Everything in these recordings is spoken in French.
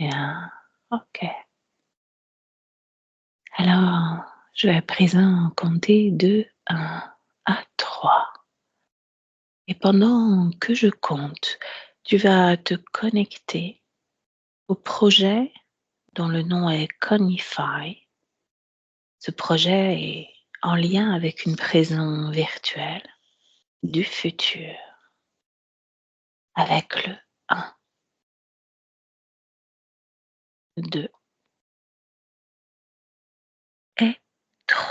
Bien, ok. Alors, je vais à présent compter de 1 à 3. Et pendant que je compte, tu vas te connecter au projet dont le nom est Conify. Ce projet est en lien avec une prison virtuelle du futur, avec le 1, 2 et 3.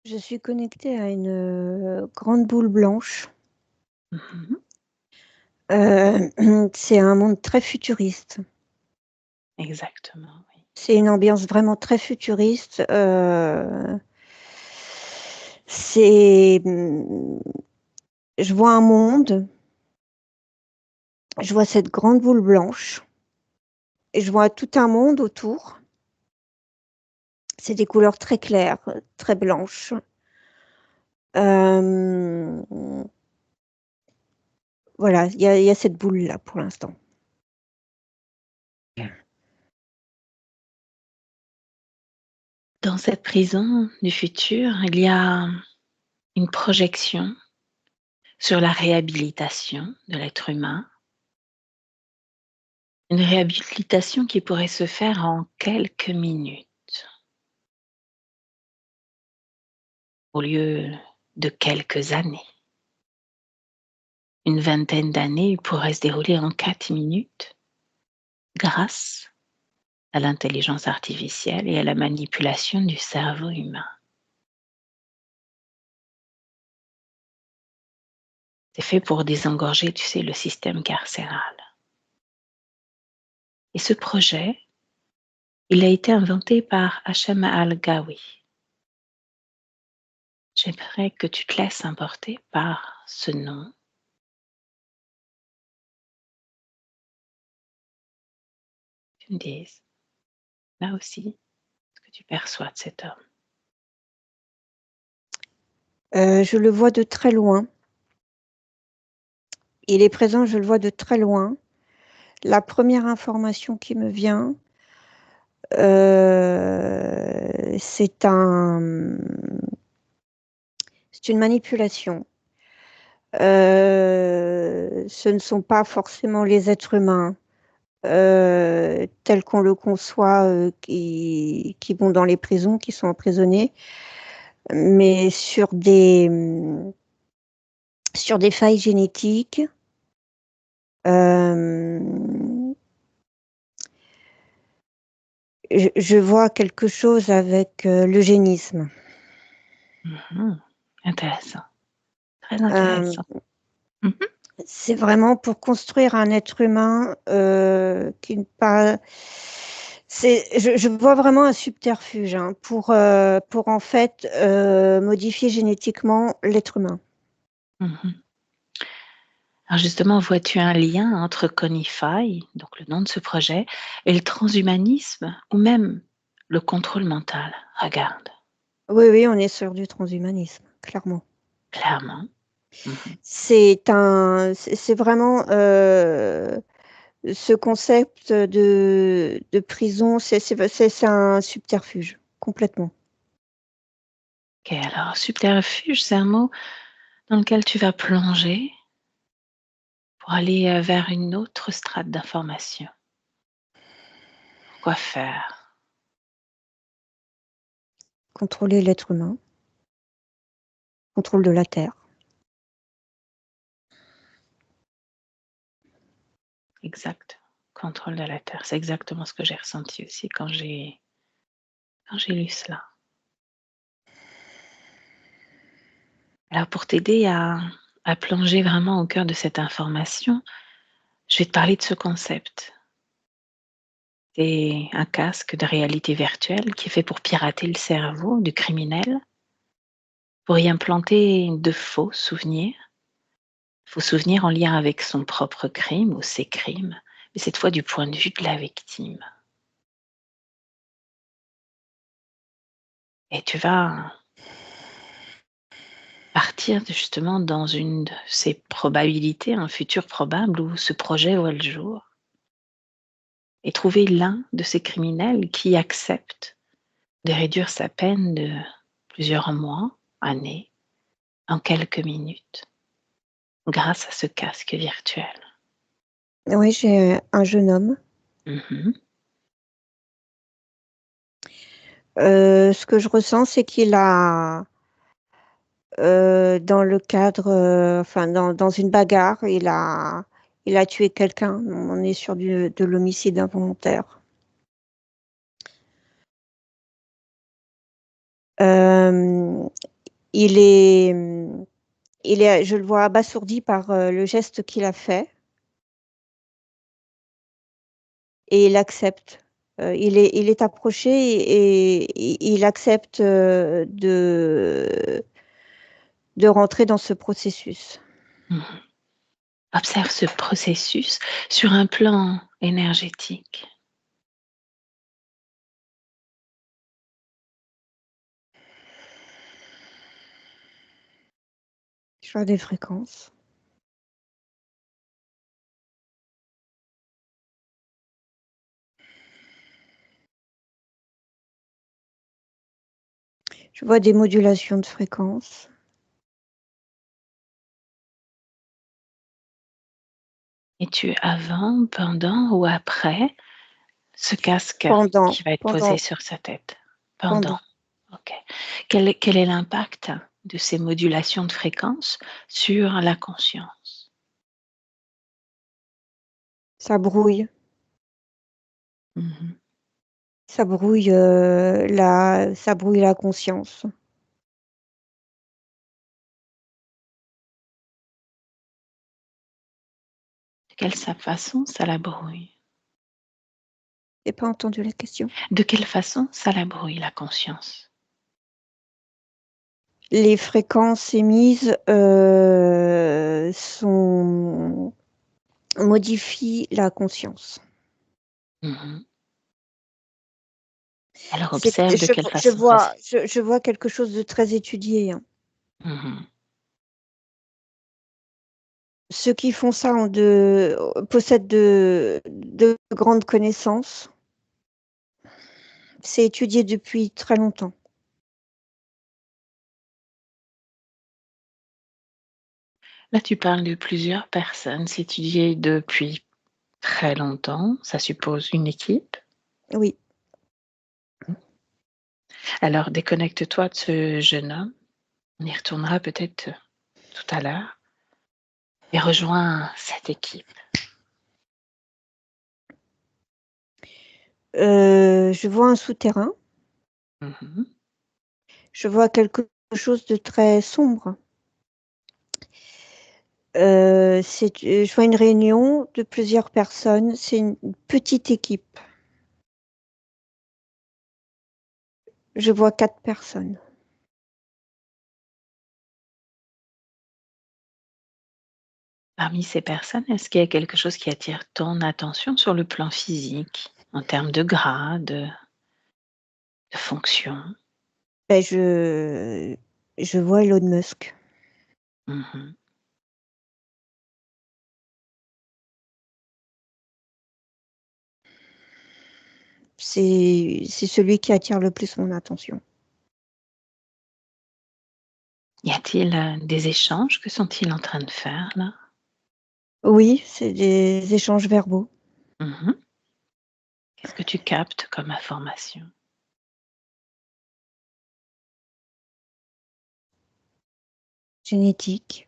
Je suis connectée à une grande boule blanche. Mhm. C'est un monde très futuriste. Exactement, oui. C'est une ambiance vraiment très futuriste. C'est, je vois un monde, je vois cette grande boule blanche, et je vois tout un monde autour. C'est des couleurs très claires, très blanches. Voilà, il y a cette boule-là pour l'instant. Dans cette prison du futur, il y a une projection sur la réhabilitation de l'être humain. Une réhabilitation qui pourrait se faire en quelques minutes, au lieu de quelques années. Une vingtaine d'années pourrait se dérouler en 4 minutes grâce à l'intelligence artificielle et à la manipulation du cerveau humain. C'est fait pour désengorger, tu sais, le système carcéral. Et ce projet, il a été inventé par Hacham Al-Gawi. J'aimerais que tu te laisses emporter par ce nom. Tu me dises, là aussi, ce que tu perçois de cet homme. Je le vois de très loin. Il est présent, je le vois de très loin. La première information qui me vient, c'est une manipulation. Ce ne sont pas forcément les êtres humains tels qu'on le conçoit, qui vont dans les prisons, qui sont emprisonnés, mais sur des failles génétiques. Je vois quelque chose avec l'eugénisme. Mhm. Intéressant, très Euh, intéressant. Mhm. c'est vraiment pour construire un être humain qui ne pas. Je vois vraiment un subterfuge hein, pour en fait modifier génétiquement l'être humain. Mhm. Alors justement, vois-tu un lien entre Conify, donc le nom de ce projet, et le transhumanisme, ou même le contrôle mental? Regarde, Oui, oui, on est sur du transhumanisme, clairement. clairement. Mhm. C'est vraiment ce concept de prison, c'est un subterfuge, complètement. Ok, alors subterfuge, c'est un mot dans lequel tu vas plonger pour aller vers une autre strate d'information. Quoi faire? Contrôler l'être humain, contrôle de la Terre. Exact. Contrôle de la Terre. C'est exactement ce que j'ai ressenti aussi quand j'ai lu cela. Alors pour t'aider à plonger vraiment au cœur de cette information, je vais te parler de ce concept. C'est un casque de réalité virtuelle qui est fait pour pirater le cerveau du criminel, pour y implanter de faux souvenirs en lien avec son propre crime ou ses crimes, mais cette fois du point de vue de la victime. Et tu vas partir justement dans une de ces probabilités, un futur probable où ce projet voit le jour. et trouver l'un de ces criminels qui accepte de réduire sa peine de plusieurs mois, années, en quelques minutes, grâce à ce casque virtuel. Oui, j'ai un jeune homme. Mmh. Ce que je ressens, c'est qu'il a, dans le cadre, enfin dans une bagarre, il a tué quelqu'un. On est sur de l'homicide involontaire. Hem, il est, je le vois abasourdi par, le geste qu'il a fait et il accepte. Il est approché et il accepte, de rentrer dans ce processus. Mmh. Observe ce processus sur un plan énergétique. Je vois des fréquences. Je vois des modulations de fréquences. Es-tu avant, pendant ou après ce casque Pendant, qui va être posé pendant, sur sa tête? Pendant, pendant. OK. Quel est l'impact de ces modulations de fréquences sur la conscience? Ça brouille. Mmh. Ça brouille la conscience. De quelle façon ça la brouille? J'ai pas entendu la question. De quelle façon ça la brouille, la conscience? Les fréquences émises, sont modifient la conscience. Mmh. Alors C'est observe de quelle façon ça se je vois quelque chose de très étudié, hein. mmh. Ceux qui font ça possèdent de grandes connaissances. C'est étudié depuis très longtemps. Là, tu parles de plusieurs personnes, c'est étudié depuis très longtemps, ça suppose une équipe? Oui. Alors déconnecte-toi de ce jeune homme, on y retournera peut-être tout à l'heure et rejoins cette équipe. Je vois un souterrain, Mmh. je vois quelque chose de très sombre. Je vois une réunion de plusieurs personnes, c'est une petite équipe. Je vois 4 personnes. Parmi ces personnes, est-ce qu'il y a quelque chose qui attire ton attention sur le plan physique, en termes de grade, de fonction? Beh, je vois Elon Musk. Mmh. C'est celui qui attire le plus mon attention. Y a-t-il, des échanges? Que sont-ils en train de faire là? Oui, c'est des échanges verbaux. Mmh. Qu'est-ce que tu captes comme information? Génétique.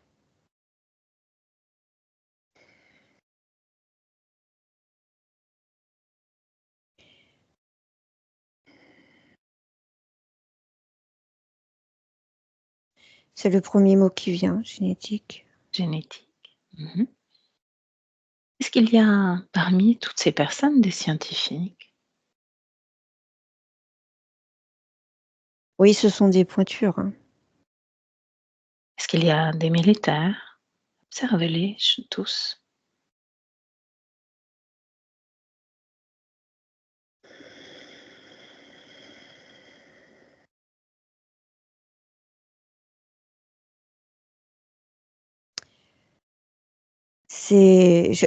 C'est le premier mot qui vient, génétique. Génétique. Mmh. Est-ce qu'il y a parmi toutes ces personnes des scientifiques? Oui, ce sont des pointures, hein. Est-ce qu'il y a des militaires? Observe-les tous.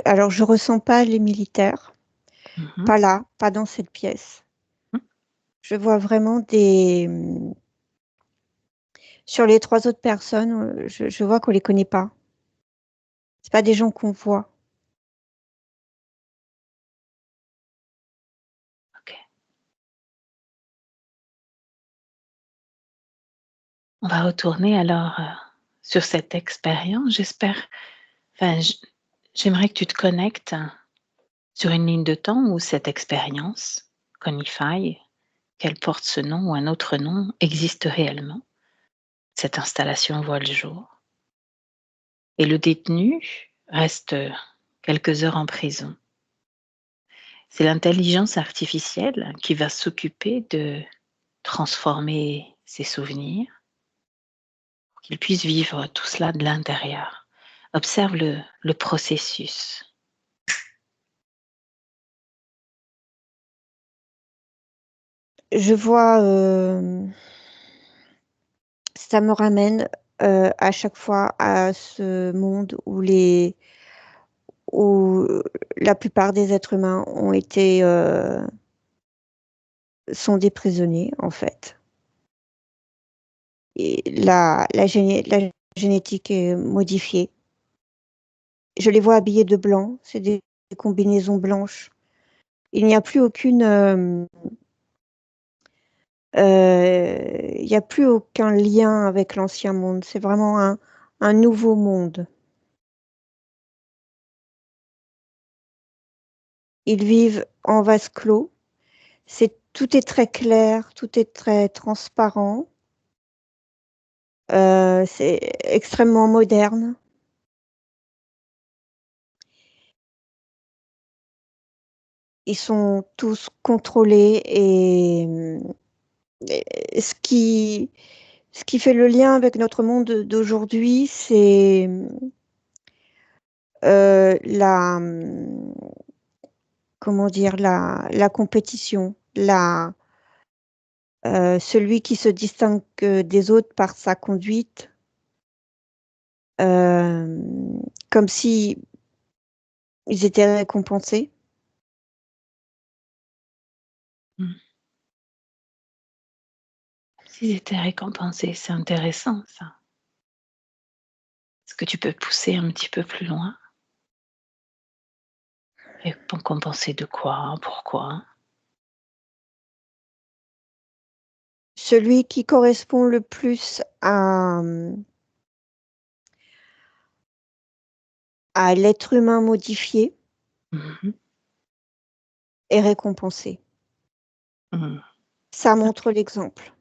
Alors je ressens pas les militaires, Mhm. Pas là, pas dans cette pièce. Mhm. Je vois vraiment des... Sur les 3 autres personnes, je vois qu'on les connaît pas. C'est pas des gens qu'on voit. Ok. On va retourner alors sur cette expérience. Enfin, j'aimerais que tu te connectes sur une ligne de temps où cette expérience, Conify, qu'elle porte ce nom ou un autre nom, existe réellement. Cette installation voit le jour. Et le détenu reste quelques heures en prison. C'est l'intelligence artificielle qui va s'occuper de transformer ses souvenirs pour qu'il puisse vivre tout cela de l'intérieur. Observe le processus. Je vois, ça me ramène à chaque fois à ce monde où la plupart des êtres humains sont des prisonniers, en fait. Et la génétique est modifiée. Je les vois habillés de blanc, c'est des combinaisons blanches. Il n'y a plus il n'y a plus aucun lien avec l'ancien monde. C'est vraiment un nouveau monde. Ils vivent en vase clos. Tout est très clair, tout est très transparent. C'est extrêmement moderne. Ils sont tous contrôlés et ce qui fait le lien avec notre monde d'aujourd'hui, c'est la, comment dire, la compétition, celui qui se distingue des autres par sa conduite, comme si ils étaient récompensés. Mm. S'ils étaient récompensés, c'est intéressant ça. Est-ce que tu peux pousser un petit peu plus loin? Récompenser de quoi? Pourquoi? Celui qui correspond le plus à l'être humain modifié Mhm. est récompensé. Mhm. Ça montre l'exemple.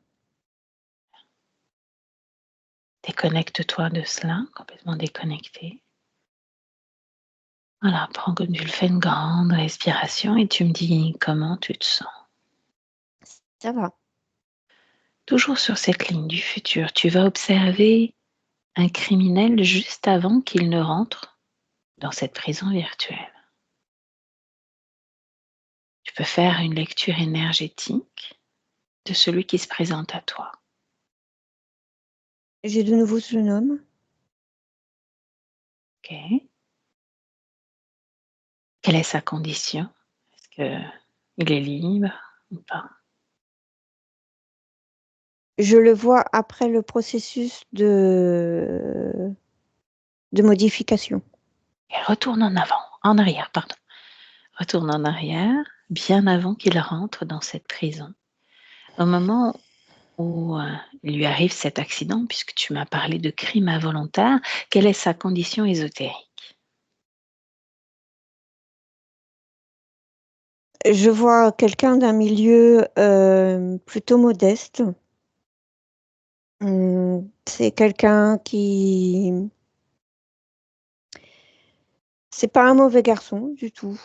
Déconnecte-toi de cela, complètement déconnecté. Voilà, prends comme tu le fais une grande respiration et tu me dis comment tu te sens. Ça va. Toujours sur cette ligne du futur, tu vas observer un criminel juste avant qu'il ne rentre dans cette prison virtuelle. Tu peux faire une lecture énergétique de celui qui se présente à toi. J'ai de nouveau ce nom. Ok. Quelle est sa condition? Est-ce qu'il est libre ou pas? Je le vois après le processus de modification. Et retourne en avant, en arrière, pardon. Retourne en arrière, bien avant qu'il rentre dans cette prison. Au moment où il lui arrive cet accident, puisque tu m'as parlé de crime involontaire, quelle est sa condition ésotérique? Je vois quelqu'un d'un milieu plutôt modeste. C'est quelqu'un qui... C'est pas un mauvais garçon du tout.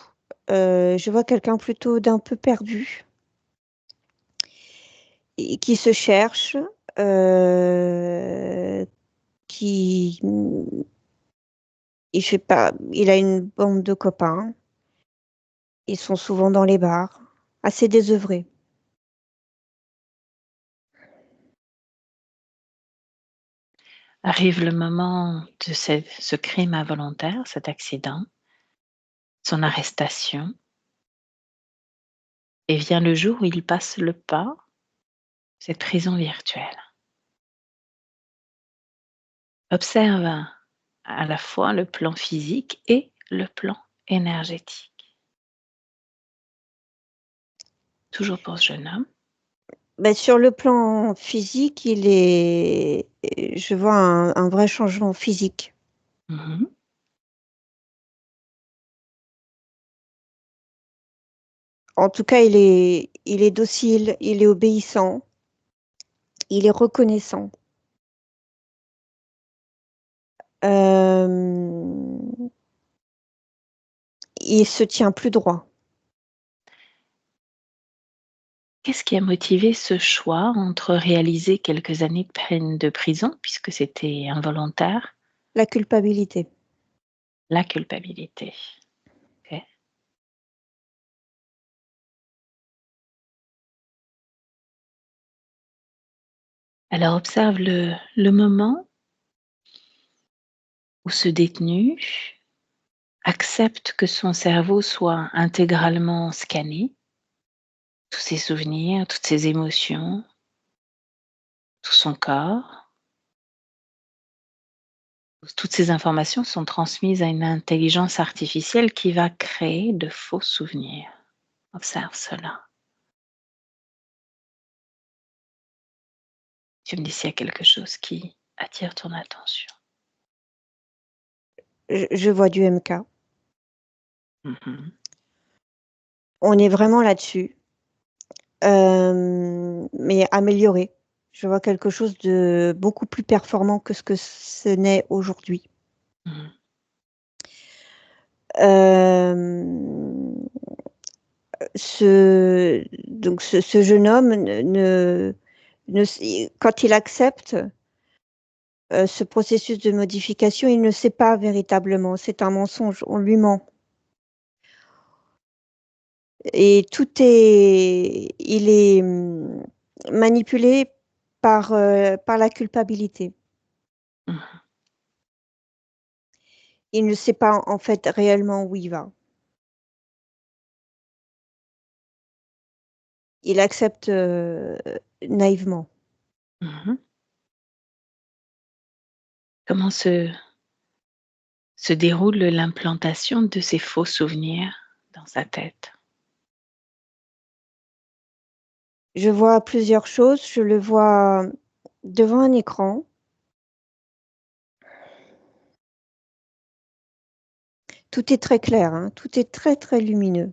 Je vois quelqu'un plutôt d'un peu perdu et qui se cherche, euh, qui, je sais pas, il a une bande de copains. Ils sont souvent dans les bars, assez désœuvrés. Arrive le moment de ce crime involontaire, cet accident, son arrestation. et vient le jour où il passe le pas, cette prison virtuelle. Observe à la fois le plan physique et le plan énergétique. Toujours pour ce jeune homme. Beh, sur le plan physique, je vois un vrai changement physique. Mmh. En tout cas, il est docile, il est obéissant, il est reconnaissant. Hem, il se tient plus droit. Qu'est-ce qui a motivé ce choix entre réaliser quelques années de peine de prison, puisque c'était involontaire, La culpabilité. la culpabilité? OK. Alors observe le moment où ce détenu accepte que son cerveau soit intégralement scanné, tous ses souvenirs, toutes ses émotions, tout son corps. Toutes ces informations sont transmises à une intelligence artificielle qui va créer de faux souvenirs. Observe cela. Tu me dis s'il y a quelque chose qui attire ton attention. Je vois du MK. Mmh. On est vraiment là-dessus, mais amélioré. Je vois quelque chose de beaucoup plus performant que ce que ce n'est aujourd'hui. Mmh. Hem, ce jeune homme ne s quand il accepte, ce processus de modification, il ne sait pas véritablement, c'est un mensonge, on lui ment et il est, manipulé par la culpabilité. Mmh. Il ne sait pas en fait réellement où il va. Il accepte, naïvement. Mmh. Comment se déroule l'implantation de ces faux souvenirs dans sa tête? Je vois plusieurs choses, je le vois devant un écran. Tout est très clair, hein, tout est très, très lumineux.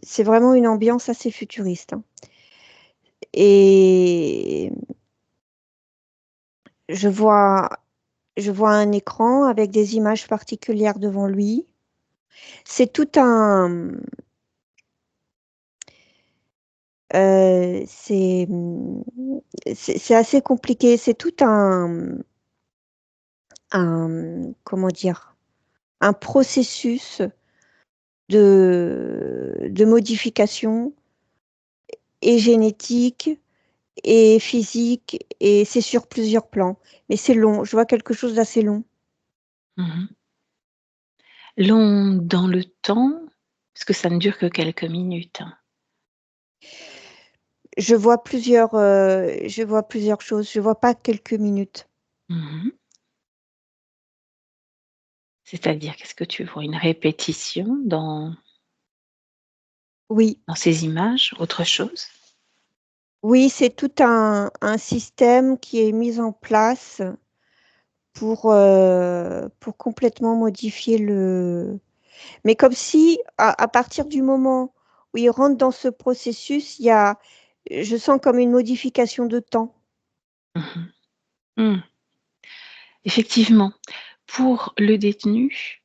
C'est vraiment une ambiance assez futuriste, hein et je vois je vois un écran avec des images particulières devant lui. C'est tout un, c'est, c'est assez compliqué. C'est tout comment dire? Un processus de modification et génétique et physique et c'est sur plusieurs plans. Mais c'est long, je vois quelque chose d'assez long. Mmh. Long dans le temps, parce que ça ne dure que quelques minutes, hein. Je vois plusieurs choses, je vois pas quelques minutes. Mmh. C'est-à-dire, qu'est-ce que tu vois? Une répétition Oui, dans ces images? Autre chose? oui, c'est tout un système qui est mis en place pour complètement modifier le mais comme si à partir du moment où il rentre dans ce processus, il y a je sens comme une modification de temps. Mmh. Mmh. Effectivement, pour le détenu,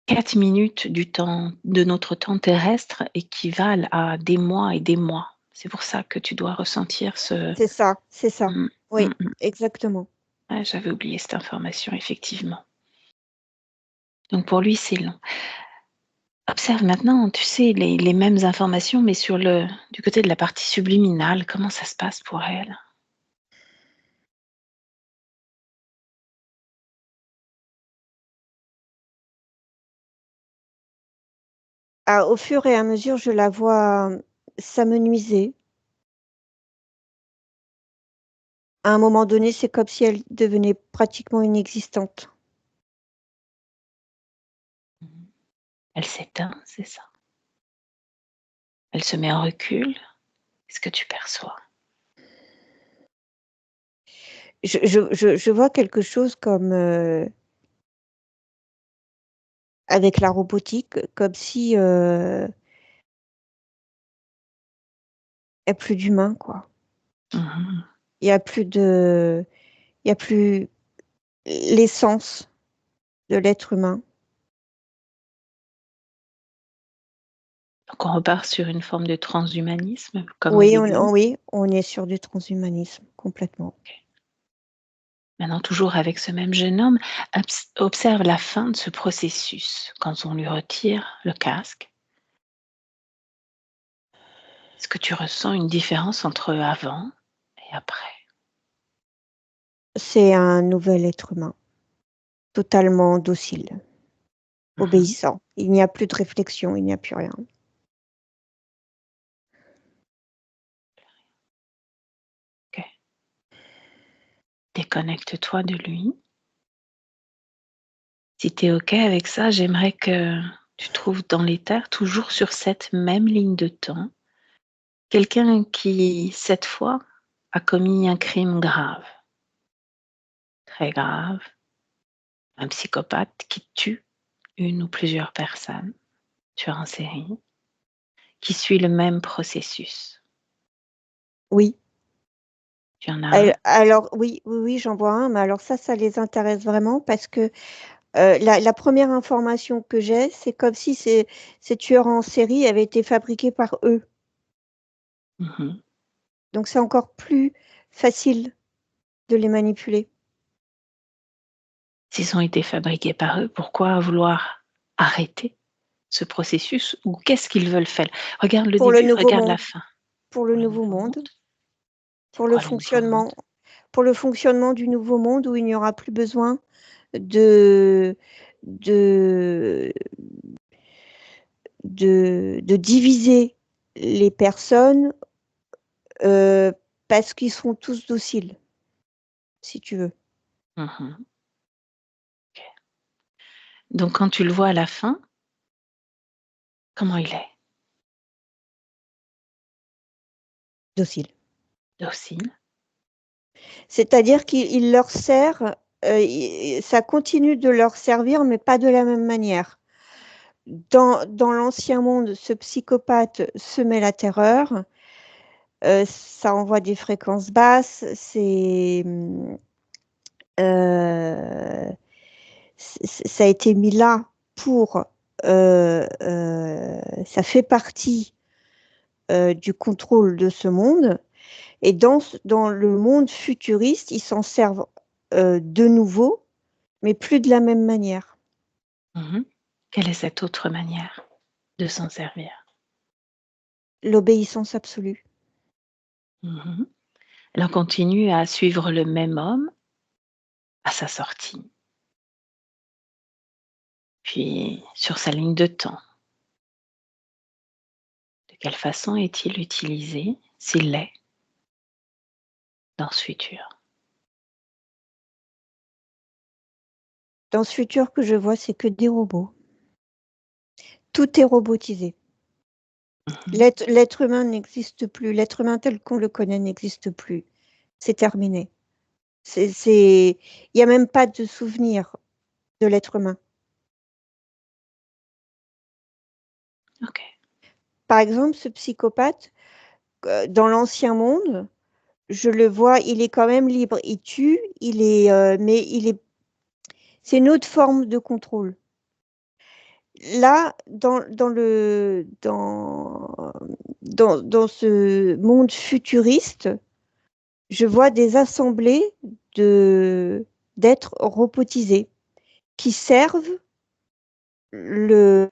4 minutes du temps de notre temps terrestre équivalent à des mois et des mois. C'est pour ça que tu dois ressentir ce C'est ça, c'est ça. mmh, Oui, mmh mh. exactement. Ouais, j'avais oublié cette information, effectivement. Donc pour lui, c'est long. Observe maintenant, tu sais, les mêmes informations, mais sur le du côté de la partie subliminale, comment ça se passe pour elle? Au fur et à mesure, je la vois s'amenuiser. À un moment donné, c'est comme si elle devenait pratiquement inexistante. Elle s'éteint, c'est ça? Elle se met en recul? Qu'est-ce que tu perçois? Je vois quelque chose comme, avec la robotique, comme si, il y a plus d'humain, quoi. Mmh. Il y a plus de il y a plus l'essence de l'être humain. Donc on repart sur une forme de transhumanisme comme au Oui, début? on est sur du transhumanisme, complètement. OK. Maintenant toujours avec ce même jeune homme, observe la fin de ce processus quand on lui retire le casque. Est-ce que tu ressens une différence entre avant et après? C'est un nouvel être humain, totalement docile, Mmh. obéissant. Il n'y a plus de réflexion, il n'y a plus rien. OK. Déconnecte-toi de lui. Si tu es OK avec ça, j'aimerais que tu trouves dans les terres, toujours sur cette même ligne de temps, quelqu'un qui, cette fois, a commis un crime grave, très grave, un psychopathe qui tue une ou plusieurs personnes, tueur en série, qui suit le même processus. Oui. Tu en as un? Alors oui, oui, oui, j'en vois un, mais alors ça les intéresse vraiment parce que, la 1re information que j'ai, c'est comme si ces tueurs en série avaient été fabriqués par eux. Mmh. Donc c'est encore plus facile de les manipuler. S'ils ont été fabriqués par eux, pourquoi vouloir arrêter ce processus ou qu'est-ce qu'ils veulent faire? Regarde le Pour le début, nouveau regarde la monde, fin. pour le Pour le nouveau nouveau monde, monde, c'est pour le quoi le nouveau monde? fonctionnement pour le fonctionnement du nouveau monde où il n'y aura plus besoin de de de diviser les personnes, heu, parce qu'ils seront tous dociles, si tu veux. Mmh. OK. Donc quand tu le vois à la fin, comment il est? Docile. Docile? C'est-à-dire qu'il leur sert, i ça continue de leur servir, mais pas de la même manière. Dans l'ancien monde, ce psychopathe semait la terreur, ça envoie des fréquences basses, heu, ça a été mis là pour, ça fait partie, du contrôle de ce monde et dans le monde futuriste, ils s'en servent, de nouveau, mais plus de la même manière. Mmh. Quelle est cette autre manière de s'en servir? L'obéissance absolue. Mmh. Elle en continue à suivre le même homme à sa sortie, puis sur sa ligne de temps. De quelle façon est-il utilisé, s'il l'est, dans ce futur? Dans ce futur que je vois, c'est que des robots. Tout est robotisé. Mmh. L'être humain n'existe plus. L'être humain tel qu'on le connaît n'existe plus. C'est terminé. C'est il y a même pas de souvenir de l'être humain. OK. Par exemple, ce psychopathe, dans l'ancien monde, je le vois, il est quand même libre. Il tue, mais c'est une autre forme de contrôle. Là, dans ce monde futuriste, je vois des assemblées de d'êtres robotisés qui servent le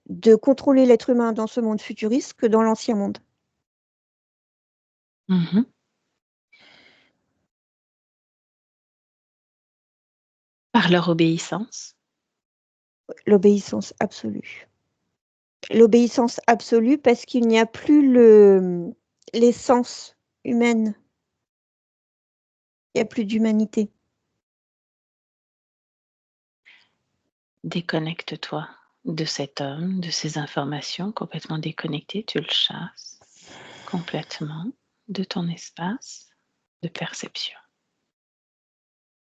de contrôler l'être humain dans ce monde futuriste que dans l'ancien monde. Mmh. Par leur obéissance. L'obéissance absolue. L'obéissance absolue parce qu'il n'y a plus l'essence humaine. Il n'y a plus d'humanité. Déconnecte-toi de cet homme, de ces informations, complètement déconnecté, tu le chasses complètement de ton espace de perception.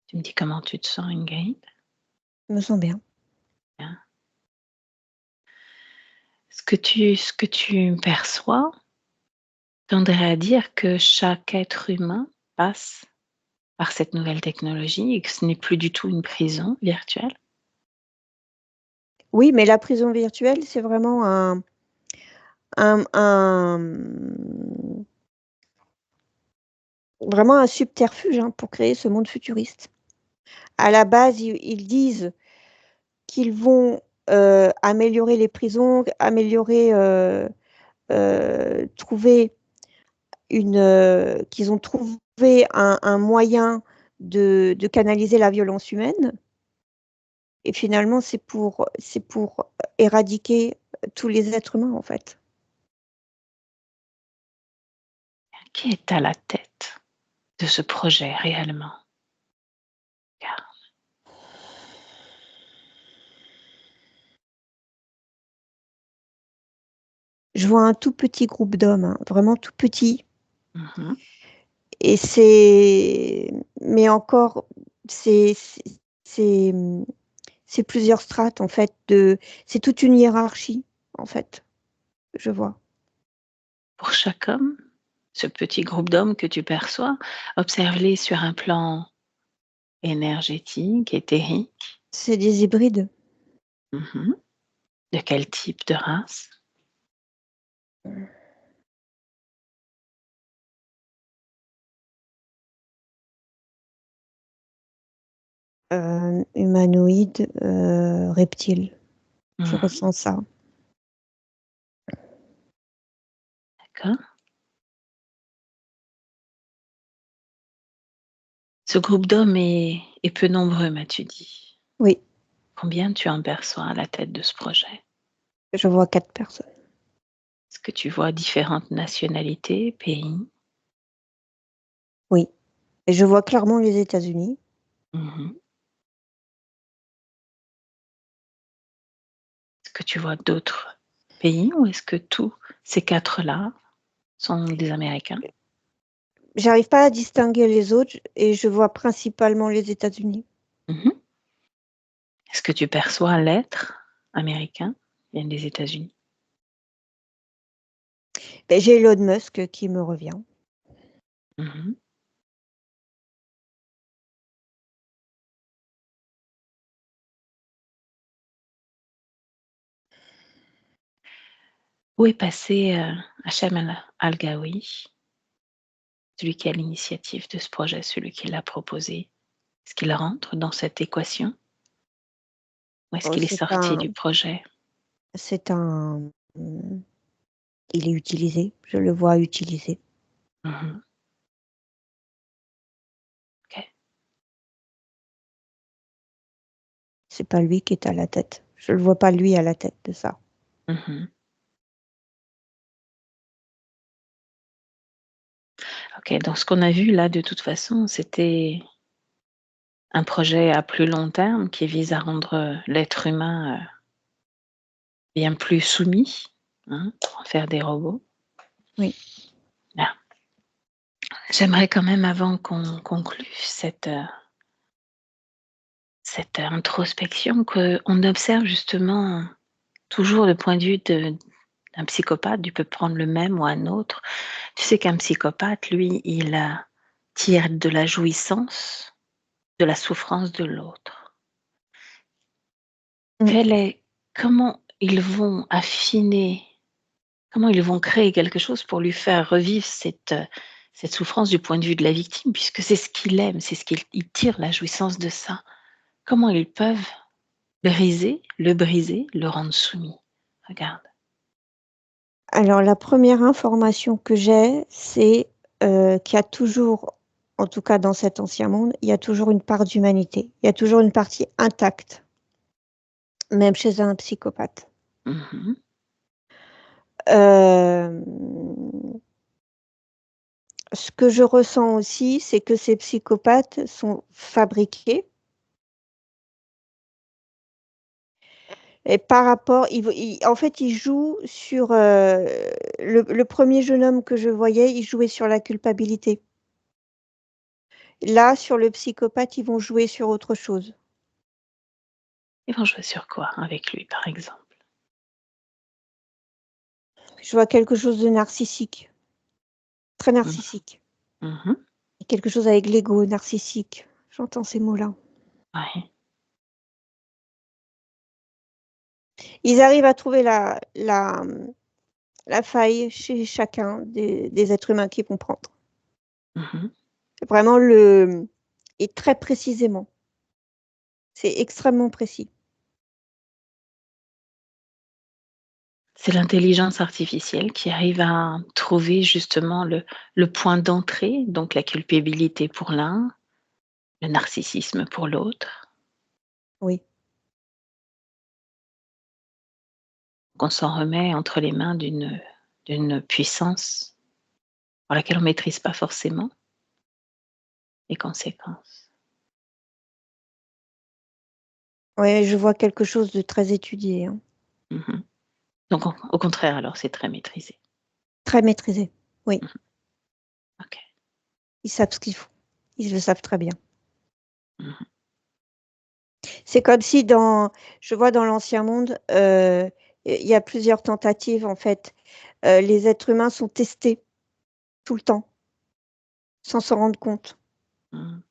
Tu me dis comment tu te sens, Ingrid? Je me sens bien. Bien. Ce que tu perçois tendrait à dire que chaque être humain passe par cette nouvelle technologie et que ce n'est plus du tout une prison virtuelle? Oui, mais la prison virtuelle, c'est vraiment vraiment un subterfuge pour créer ce monde futuriste. À la base, ils disent qu'ils vont améliorer les prisons, trouver qu'ils ont trouvé un moyen de canaliser la violence humaine. Et finalement, c'est pour éradiquer tous les êtres humains, en fait. Qui est à la tête de ce projet réellement? Car Je vois un tout petit groupe d'hommes, vraiment tout petit. mmh Et mais encore, c'est c'est c'est plusieurs strates, en fait, c'est toute une hiérarchie, en fait, je vois. Pour chaque homme, ce petit groupe d'hommes que tu perçois, observe-les sur un plan énergétique, éthérique. C'est des hybrides. Mmh De quel type de race? Humanoïdes, reptiles. Je Mmh ressens ça. D'accord. Ce groupe d'hommes est peu nombreux, m'as-tu dit? Oui, Combien tu en perçois à la tête de ce projet? je vois 4 personnes. Est-ce que tu vois différentes nationalités, pays? Oui, et je vois clairement les États-Unis. Mmh Est-ce que tu vois d'autres pays ou est-ce que tous ces 4 là sont des Américains? J'arrive pas à distinguer les autres et je vois principalement les États-Unis. Mmh Est-ce que tu perçois l'être américain vient des États-Unis? Beh, j'ai Elon Musk qui me revient. Mmh Où est passé, Hachem Al-Gaoui, celui qui a l'initiative de ce projet, celui qui l'a proposé? Est-ce qu'il rentre dans cette équation? Ou est-ce Oh, qu'il est sorti du projet? c'est un, mmh, il est utilisé, je le vois utilisé. Mmh OK. C'est pas lui qui est à la tête. Je le vois pas lui à la tête de ça. Mmh OK, donc ce qu'on a vu là, de toute façon, c'était un projet à plus long terme qui vise à rendre, l'être humain, bien plus soumis, pour en faire des robots. Oui. Bien. J'aimerais quand même avant qu'on conclue cette introspection qu'on observe justement toujours le point de vue d'un psychopathe. Tu peux prendre le même ou un autre. Tu sais qu'un psychopathe, lui, tire de la jouissance, de la souffrance de l'autre. Mmh. Quel est Comment ils vont affiner, comment ils vont créer quelque chose pour lui faire revivre cette souffrance du point de vue de la victime, puisque c'est ce qu'il aime, c'est ce qu'il il tire la jouissance de ça. Comment ils peuvent briser, le rendre soumis? Regarde. Alors la première information que j'ai, c'est, qu'il y a toujours en tout cas dans cet ancien monde, il y a toujours une part d'humanité. Il y a toujours une partie intacte, même chez un psychopathe. Mhm. Euh, Ce que je ressens aussi, c'est que ces psychopathes sont fabriqués. Et par rapport, en fait, ils jouent sur le premier jeune homme que je voyais, il jouait sur la culpabilité. Là, sur le psychopathe, ils vont jouer sur autre chose. Ils vont jouer sur quoi avec lui, par exemple? Je vois quelque chose de narcissique, très Mhm. narcissique. Mhm. Quelque chose avec l'ego narcissique. J'entends ces mots-là. Ouais. Ils arrivent à trouver la faille chez chacun des êtres humains qu'ils vont prendre. Mhm. Vraiment et très précisément. C'est extrêmement précis. C'est l'intelligence artificielle qui arrive à trouver justement le point d'entrée, donc la culpabilité pour l'un, le narcissisme pour l'autre, Oui. qu'on s'en remet entre les mains d'une puissance pour laquelle on ne maîtrise pas forcément les conséquences. Oui, je vois quelque chose de très étudié, hein. Mhm. Donc au contraire, alors c'est très maîtrisé. Très maîtrisé. Oui, Mhm. Ok. ils savent ce qu'ils font. Ils le savent très bien. Mhm. C'est comme si je vois dans l'ancien monde, il y a plusieurs tentatives en fait. Les êtres humains sont testés tout le temps, sans s'en rendre compte. Mhm.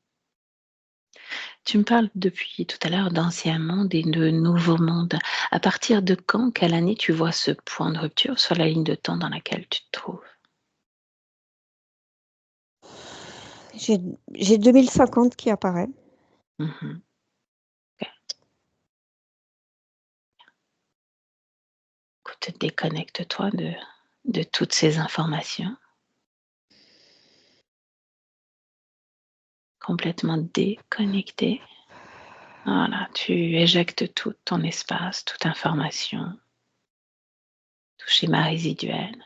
Tu me parles depuis tout à l'heure d'ancien monde et de nouveau monde. À partir de quand, quelle année tu vois ce point de rupture sur la ligne de temps dans laquelle tu te trouves? J'ai j'ai 2050 qui apparaît. Mhm. Ok. Écoute, déconnecte-toi de toutes ces informations. Complètement déconnecté. Voilà, tu éjectes tout ton espace, toute information, tout schéma résiduel.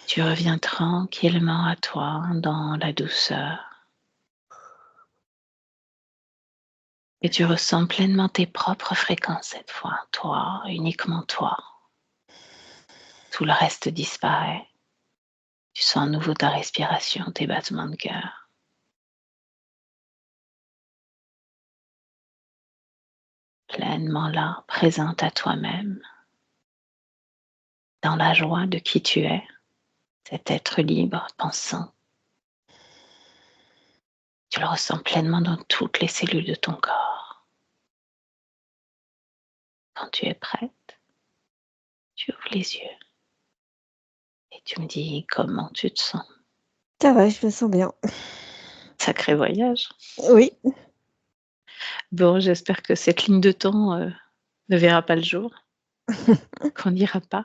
Tu reviens tranquillement à toi dans la douceur et tu ressens pleinement tes propres fréquences cette fois, toi, uniquement toi. Tout le reste disparaît. Tu sens à nouveau ta respiration, tes battements de cœur. Pleinement là, présente à toi-même, dans la joie de qui tu es, cet être libre, pensant. Tu le ressens pleinement dans toutes les cellules de ton corps. Quand tu es prête, tu ouvres les yeux et tu me dis comment tu te sens. Ça va, je me sens bien. Sacré voyage. Oui, Bon, j'espère que cette ligne de temps ne verra pas le jour, qu'on n'ira pas.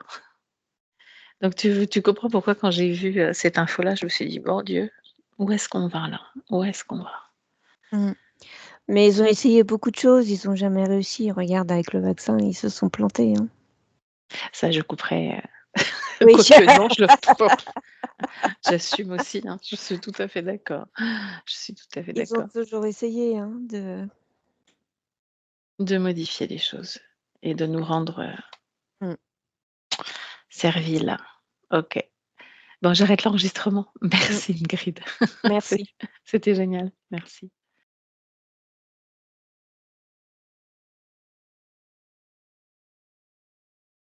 Donc tu comprends pourquoi quand j'ai vu cette info-là, je me suis dit, bon Dieu, où est-ce qu'on va là? Où est-ce qu'on va? mmh. Mais ils ont essayé beaucoup de choses, ils ont jamais réussi. Regarde avec le vaccin, ils se sont plantés, hein. Ça, je couperai, Oui, quoique non, je le j'assume aussi, hein, je suis tout à fait d'accord. Je suis tout à fait ils ont d'accord. toujours essayé, hein, De modifier les choses et de nous rendre, mmh. serviles. OK. Bon, j'arrête l'enregistrement. Mmh. Merci Ingrid. Merci. C'était génial. Merci.